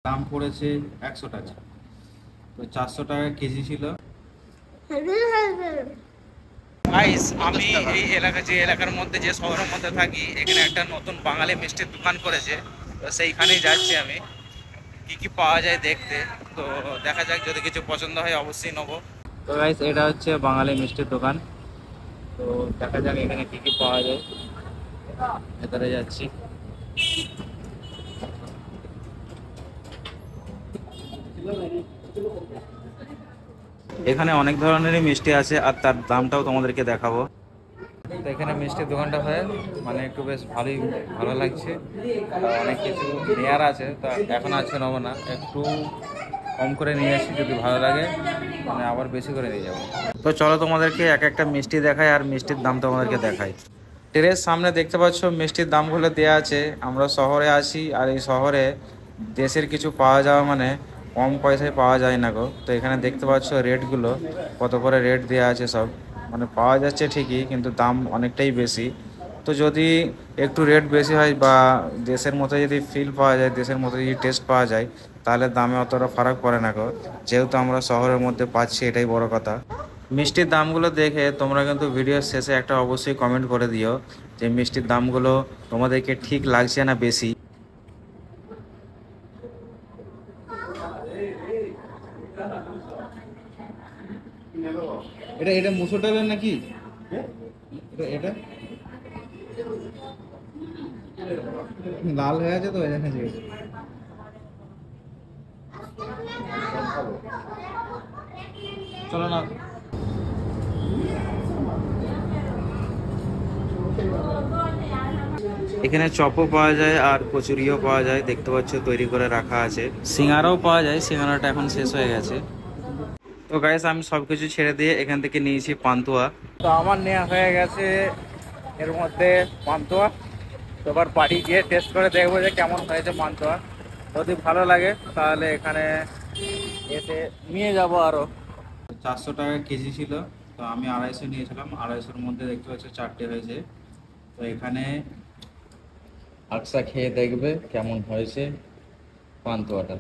দাম পড়েছে 100 টাকা। তো 400 টাকা কেজি ছিল। গাইস, আমি এই এলাকার মধ্যে যে শহরের মধ্যে থাকি, এখানে একটা নতুন বাঙালি মিষ্টির দোকান করেছে। তো সেইখানেই যাচ্ছি আমি, কি কি পাওয়া যায় দেখতে। তো দেখা যাক, যদি কিছু পছন্দ হয় অবশ্যই নেবো। তো গাইস, এটা হচ্ছে বাঙালি মিষ্টির দোকান। তো দেখা যাক এখানে কি কি পাওয়া যায়। ভেতরে যাচ্ছি। এখানে অনেক ধরনেরই মিষ্টি আছে আর তার দামটাও তোমাদেরকে দেখাবো। তো এখানে মিষ্টির দোকানটা হয় মানে একটু বেশ ভালো লাগছে। অনেক কিছু নেয়ার আছে, তো এখন আজকে নেবো না, একটু কম করে নিয়ে আসি, যদি ভালো লাগে মানে আবার বেশি করে নিয়ে যাবো। তো চলো তোমাদেরকে এক একটা মিষ্টি দেখাই আর মিষ্টির দাম তোমাদেরকে দেখাই। ট্রের সামনে দেখতে পাচ্ছ মিষ্টির দামগুলো দেওয়া আছে। আমরা শহরে আছি আর এই শহরে দেশের কিছু পাওয়া যাওয়া মানে কম পয়সায় পাওয়া যায় না গো। তো এখানে দেখতে পাচ্ছ রেটগুলো, কত করে রেট দেওয়া আছে সব। মানে পাওয়া যাচ্ছে ঠিকই, কিন্তু দাম অনেকটাই বেশি। তো যদি একটু রেট বেশি হয় বা দেশের মতো যদি ফিল পাওয়া যায়, দেশের মতো যদি টেস্ট পাওয়া যায়, তাহলে দামে অতটা ফারাক পড়ে না গো। যেহেতু আমরা শহরের মধ্যে পাচ্ছি, এটাই বড় কথা। মিষ্টির দামগুলো দেখে তোমরা কিন্তু ভিডিওর শেষে একটা অবশ্যই কমেন্ট করে দিও যে মিষ্টির দামগুলো তোমাদেরকে ঠিক লাগছে না বেশি। এটা এটা মুসুর ডালের নাকি? এটা এটা লাল হয়ে আছে তো এখানে যে। চলো না। এখানে চপও পাওয়া যায় আর কচুরিও পাওয়া যায়, দেখতে পাচ্ছ তৈরি করে রাখা আছে। সিঙ্গারাও পাওয়া যায়, সিঙ্গারাটা এখন শেষ হয়ে গেছে। তো গাইস, আমি সবকিছু ছেড়ে দিয়ে এখান থেকে নিয়েছি পান্তুয়া। তো আমার নেওয়া হয়ে গেছে এর মধ্যে পান্তুয়া। তো এবার বাড়ি গিয়ে টেস্ট করে দেখবো যে কেমন হয়েছে পান্তুয়া। যদি ভালো লাগে তাহলে এখানে এসে নিয়ে যাব আরো। 400 টাকা কেজি ছিল, তো আমি 250 নিয়েছিলাম। 250-এর মধ্যে দেখতে পাচ্ছি 4টে হয়েছে। তো এখানে আকসা খেয়ে দেখবে কেমন হয়েছে পান্তুয়াটা।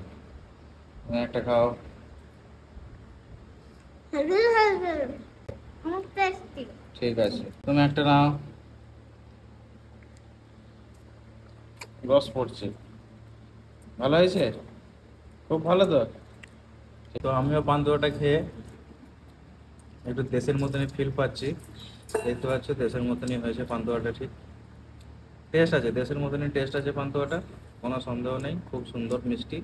একটা খাও। ঠিক আছে, তুমি একটা নাও। রস পড়ছে, ভালো হয়েছে, খুব ভালো। তো তো আমিও পান্তুয়াটা খেয়ে একটু দেশের মতনই ফিল পাচ্ছি। দেখতে পাচ্ছ দেশের মতনই হয়েছে পান্তুয়াটা, ঠিক টেস্ট আছে, দেশের মতনই টেস্ট আছে পান্তুয়াটা, কোনো সন্দেহ নেই। খুব সুন্দর মিষ্টি।